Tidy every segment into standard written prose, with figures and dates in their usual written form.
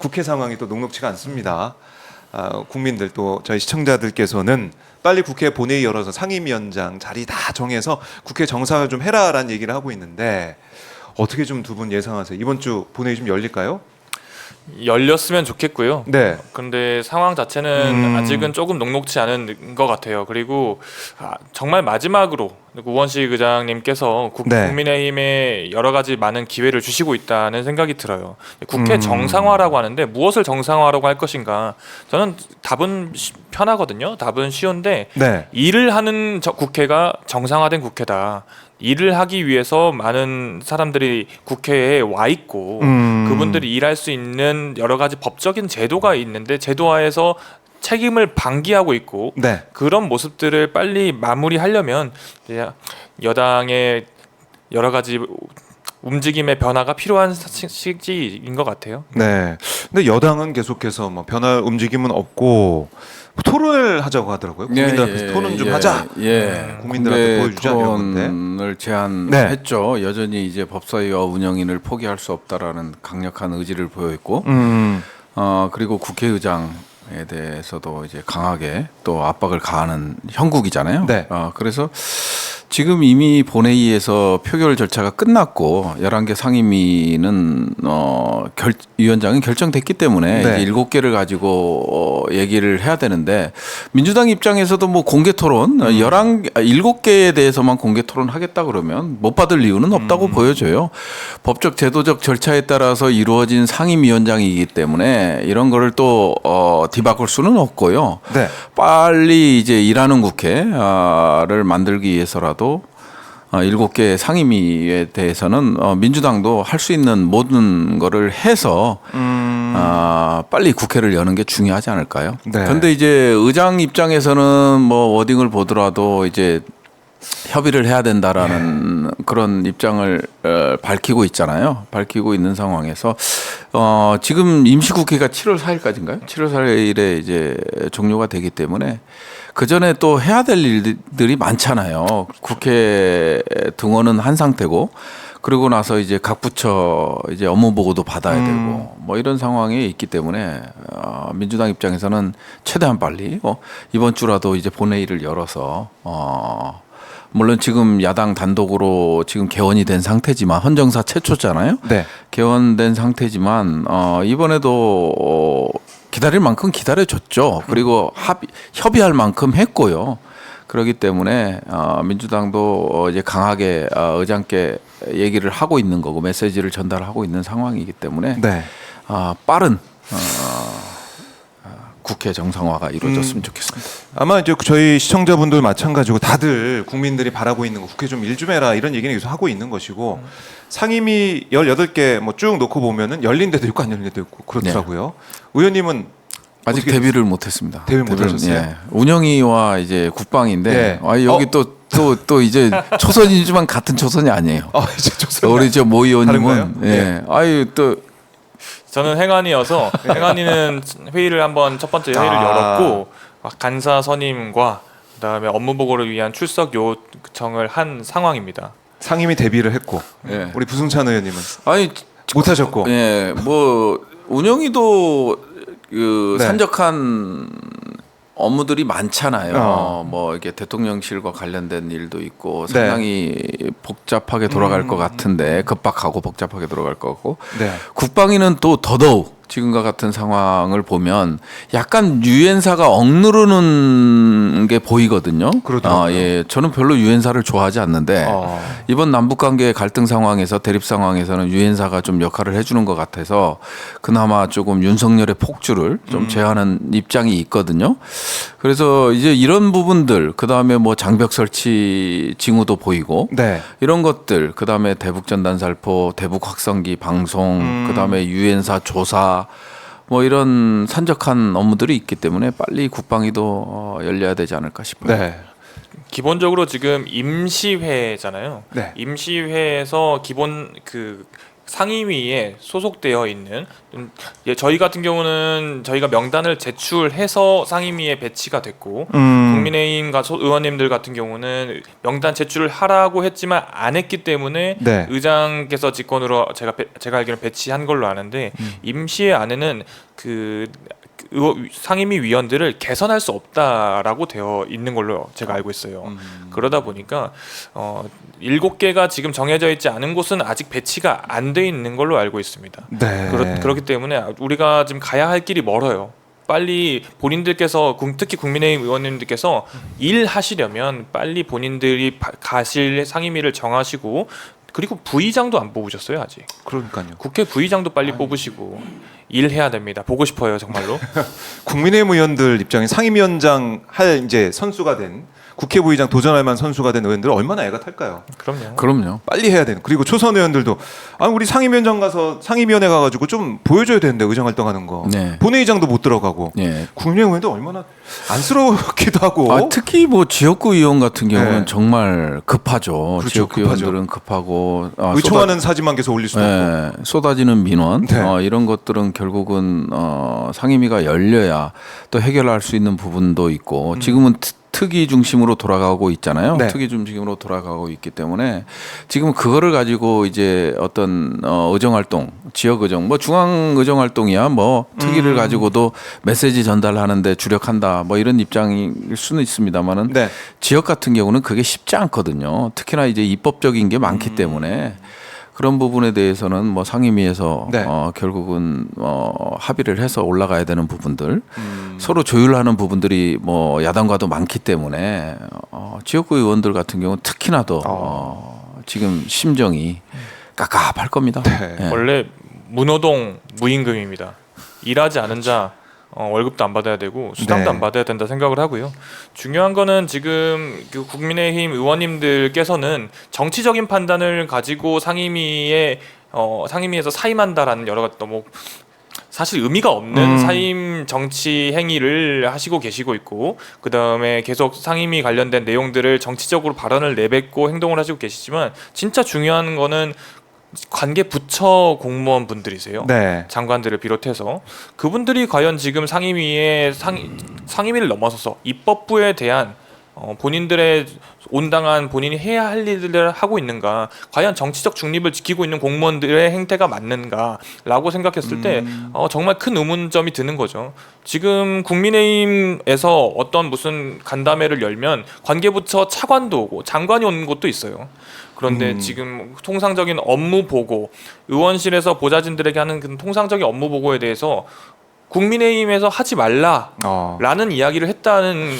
국회 상황이 또 녹록치가 않습니다. 국민들 또 저희 시청자들께서는 빨리 국회 본회의 열어서 상임위원장 자리 다 정해서 국회 정상을 좀 해라라는 얘기를 하고 있는데 어떻게 좀 두 분 예상하세요? 이번 주 본회의 좀 열릴까요? 열렸으면 좋겠고요. 네. 근데 상황 자체는 아직은 조금 녹록치 않은 것 같아요. 그리고 정말 마지막으로 우원식 의장님께서 네. 국민의힘에 여러 가지 많은 기회를 주시고 있다는 생각이 들어요. 국회 정상화라고 하는데 무엇을 정상화라고 할 것인가? 저는 답은 편하거든요. 답은 쉬운데 네. 일을 하는 국회가 정상화된 국회다. 일을 하기 위해서 많은 사람들이 국회에 와 있고 그분들이 일할 수 있는 여러 가지 법적인 제도가 있는데 제도화에서 책임을 방기하고 있고 네. 그런 모습들을 빨리 마무리하려면 이제 여당의 여러 가지 움직임의 변화가 필요한 시기인 것 같아요. 네. 근데 여당은 계속해서 뭐 변할 움직임은 없고 토론을 하자고 하더라고요. 국민들 앞에서 토론 좀 하자. 국민들 앞에 보여주자 이런 건데. 토론을 제안했죠. 여전히 이제 법사위와 운영인을 포기할 수 없다라는 강력한 의지를 보여있고, 그리고 국회의장에 대해서도 이제 강하게 또 압박을 가하는 형국이잖아요. 네. 그래서 지금 이미 본회의에서 표결 절차가 끝났고 11개 상임위는 위원장이 결정됐기 때문에 네. 이제 7개를 가지고 얘기를 해야 되는데 민주당 입장에서도 뭐 공개 토론 7개에 대해서만 공개 토론하겠다 그러면 못 받을 이유는 없다고 보여져요. 법적 제도적 절차에 따라서 이루어진 상임위원장이기 때문에 이런 거를 또 뒤바꿀 수는 없고요. 네. 빨리 이제 일하는 국회를 만들기 위해서라도 7개 상임위에 대해서는 민주당도 할 수 있는 모든 거를 해서 빨리 국회를 여는 게 중요하지 않을까요? 네. 그런데 이제 의장 입장에서는 뭐 워딩을 보더라도 이제 협의를 해야 된다라는 그런 입장을 밝히고 있잖아요. 밝히고 있는 상황에서 지금 임시국회가 7월 4일까지인가요? 7월 4일에 이제 종료가 되기 때문에 그 전에 또 해야 될 일들이 많잖아요. 국회 등원은 한 상태고 그러고 나서 이제 각 부처 이제 업무 보고도 받아야 되고 뭐 이런 상황에 있기 때문에 민주당 입장에서는 최대한 빨리 이번 주라도 이제 본회의를 열어서 물론 지금 야당 단독으로 지금 개원이 된 상태지만 헌정사 최초잖아요. 네. 개원된 상태지만 이번에도 기다릴 만큼 기다려줬죠. 그리고 협의할 만큼 했고요. 그렇기 때문에 민주당도 이제 강하게 의장께 얘기를 하고 있는 거고 메시지를 전달하고 있는 상황이기 때문에 네. 빠른 국회 정상화가 이루어졌으면 좋겠습니다. 아마 이제 저희 시청자분들 마찬가지고 다들 국민들이 바라고 있는 거 국회 좀 일 좀 해라 이런 얘기는 계속 하고 있는 것이고 상임위 18개 뭐 쭉 놓고 보면은 열린 데도 있고 안 열린 데도 있고 그렇더라고요. 의원님은 아직 데뷔를 못했습니다. 데뷔 못 하셨어요? 예. 운영위와 이제 국방인데 네. 여기 또 이제 초선이지만 같은 초선이 아니에요. 이제 조선 우리 저 모 의원님은 다른가요? 예. 또 저는 행안위여서 행안위는 회의를 한번 첫 번째 회의를 열었고 간사 선임과 그다음에 업무 보고를 위한 출석 요청을 한 상황입니다. 상임위 데뷔를 했고 예. 우리 부승찬 의원님은 아니 못 하셨고 예, 뭐 운영위도 그 네. 산적한 업무들이 많잖아요. 뭐 이게 대통령실과 관련된 일도 있고 상당히 복잡하게 돌아갈 것 같은데 급박하고 복잡하게 돌아갈 것 같고 네. 국방위는 또 더더욱 지금과 같은 상황을 보면 약간 유엔사가 억누르는 게 보이거든요. 그러더라고요. 예, 저는 별로 유엔사를 좋아하지 않는데 이번 남북 관계 갈등 상황에서 대립 상황에서는 유엔사가 좀 역할을 해주는 것 같아서 그나마 조금 윤석열의 폭주를 좀 제한하는 입장이 있거든요. 그래서 이제 이런 부분들 그 다음에 뭐 장벽 설치 징후도 보이고 네. 이런 것들 그 다음에 대북 전단살포, 대북 확성기 방송, 그 다음에 유엔사 조사 뭐 이런 산적한 업무들이 있기 때문에 빨리 국방위도 열려야 되지 않을까 싶어요. 네. 기본적으로 지금 임시회잖아요. 네. 임시회에서 기본 그 상임위에 소속되어 있는 저희 같은 경우는 저희가 명단을 제출해서 상임위에 배치가 됐고 국민의힘과 의원님들 같은 경우는 명단 제출을 하라고 했지만 안 했기 때문에 네. 의장께서 직권으로 제가 알기로는 배치한 걸로 아는데 임시의 안에는 상임위 위원들을 개선할 수 없다라고 되어 있는 걸로 제가 알고 있어요. 그러다 보니까 7개가 지금 정해져 있지 않은 곳은 아직 배치가 안 돼 있는 걸로 알고 있습니다. 네. 그렇기 때문에 우리가 지금 가야 할 길이 멀어요. 빨리 본인들께서 특히 국민의힘 의원님들께서 일하시려면 빨리 본인들이 가실 상임위를 정하시고 그리고 부의장도 안 뽑으셨어요 아직. 그러니까요. 국회 부의장도 빨리 뽑으시고 일해야 됩니다. 보고 싶어요 정말로. 국민의힘 의원들 입장에 상임위원장 할 이제 선수가 된 국회 부의장 도전할 만한 선수가 된 의원들 얼마나 애가 탈까요? 그럼요. 빨리 해야 되는. 그리고 초선 의원들도 우리 상임위원장 가서 상임위원회 가가지고 좀 보여줘야 되는데 의정 활동하는 거. 네. 본회의장도 못 들어가고. 네. 국민의힘 의원도 얼마나 안쓰럽기도 하고. 특히 뭐 지역구 의원 같은 경우는 네. 정말 급하죠. 그렇죠, 지역구 급하죠. 의원들은 급하고 의총하는 사진만 계속 올릴 수도 없고. 쏟아지는 민원 네. 이런 것들은 결국은 상임위가 열려야 또 해결할 수 있는 부분도 있고 지금은 특위 중심으로 돌아가고 있잖아요. 네. 특위 중심으로 돌아가고 있기 때문에 지금 그거를 가지고 이제 어떤 의정 활동, 지역 의정, 뭐 중앙 의정 활동이야 뭐 특위를 가지고도 메시지 전달하는데 주력한다 뭐 이런 입장일 수는 있습니다만은 네. 지역 같은 경우는 그게 쉽지 않거든요. 특히나 이제 입법적인 게 많기 때문에 그런 부분에 대해서는 뭐 상임위에서 네. 결국은 합의를 해서 올라가야 되는 부분들 서로 조율하는 부분들이 뭐 야당과도 많기 때문에 지역구 의원들 같은 경우는 특히나 더 지금 심정이 깝깝할 겁니다. 네. 예. 원래 무노동 무임금입니다. 일하지 않은 자 월급도 안 받아야 되고 수당도 네. 안 받아야 된다 생각을 하고요. 중요한 거는 지금 그 국민의힘 의원님들께서는 정치적인 판단을 가지고 상임위에서 사임한다라는 여러 가지 너무 사실 의미가 없는 사임 정치 행위를 하시고 계시고 있고 그 다음에 계속 상임위 관련된 내용들을 정치적으로 발언을 내뱉고 행동을 하시고 계시지만 진짜 중요한 거는 관계 부처 공무원 분들이세요. 네. 장관들을 비롯해서 그분들이 과연 지금 상임위를 넘어서서 입법부에 대한 본인들의 온당한 본인이 해야 할 일들을 하고 있는가, 과연 정치적 중립을 지키고 있는 공무원들의 행태가 맞는가라고 생각했을 때 정말 큰 의문점이 드는 거죠. 지금 국민의힘에서 어떤 무슨 간담회를 열면 관계부처 차관도 오고 장관이 오는 곳도 있어요. 그런데 지금 통상적인 업무 보고, 의원실에서 보좌진들에게 하는 그 통상적인 업무 보고에 대해서 국민의힘에서 하지 말라라는 이야기를 했다는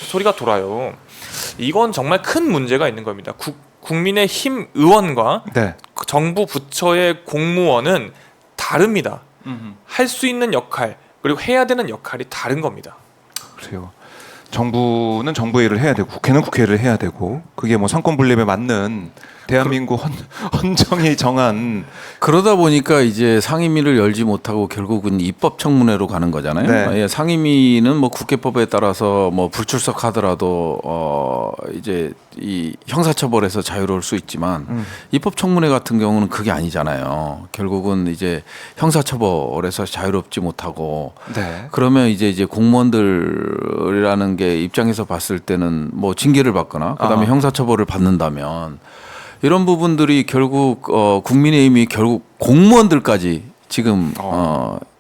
소리가 돌아요. 이건 정말 큰 문제가 있는 겁니다. 국민의힘 의원과 네. 정부 부처의 공무원은 다릅니다. 할 수 있는 역할 그리고 해야 되는 역할이 다른 겁니다. 그래요. 정부는 정부 일을 해야 되고 국회는 국회 일을 해야 되고 그게 뭐 상권 분립에 맞는 대한민국 헌정이 정한 그러다 보니까 이제 상임위를 열지 못하고 결국은 입법청문회로 가는 거잖아요. 네. 예, 상임위는 뭐 국회법에 따라서 뭐 불출석하더라도 이제 이 형사처벌에서 자유로울 수 있지만 입법청문회 같은 경우는 그게 아니잖아요. 결국은 이제 형사처벌에서 자유롭지 못하고 네. 그러면 이제 공무원들이라는 게 입장에서 봤을 때는 뭐 징계를 받거나 그다음에 형사처벌을 받는다면. 이런 부분들이 결국 국민의힘이 결국 공무원들까지 지금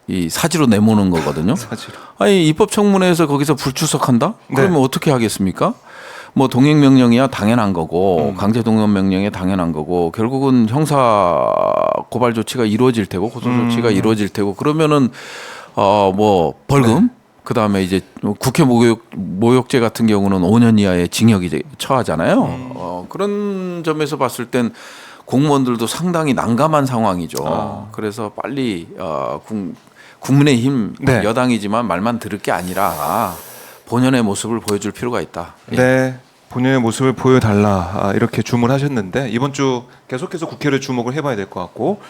이 사지로 내모는 거거든요. 사실. 아니 입법청문회에서 거기서 불출석한다? 그러면 네. 어떻게 하겠습니까? 뭐 동행명령이야 당연한 거고 강제동원명령이 당연한 거고 결국은 형사 고발 조치가 이루어질 테고 고소 조치가 이루어질 테고 그러면은 뭐 벌금 그다음에 이제 국회 모욕죄 같은 경우는 5년 이하의 징역이 처하잖아요. 그런 점에서 봤을 땐 공무원들도 상당히 난감한 상황이죠. 그래서 빨리 국민의힘 네. 여당이지만 말만 들을 게 아니라 본연의 모습을 보여줄 필요가 있다. 예. 네. 본인의 모습을 보여달라 이렇게 주문하셨는데 이번 주 계속해서 국회를 주목을 해봐야 될 것 같고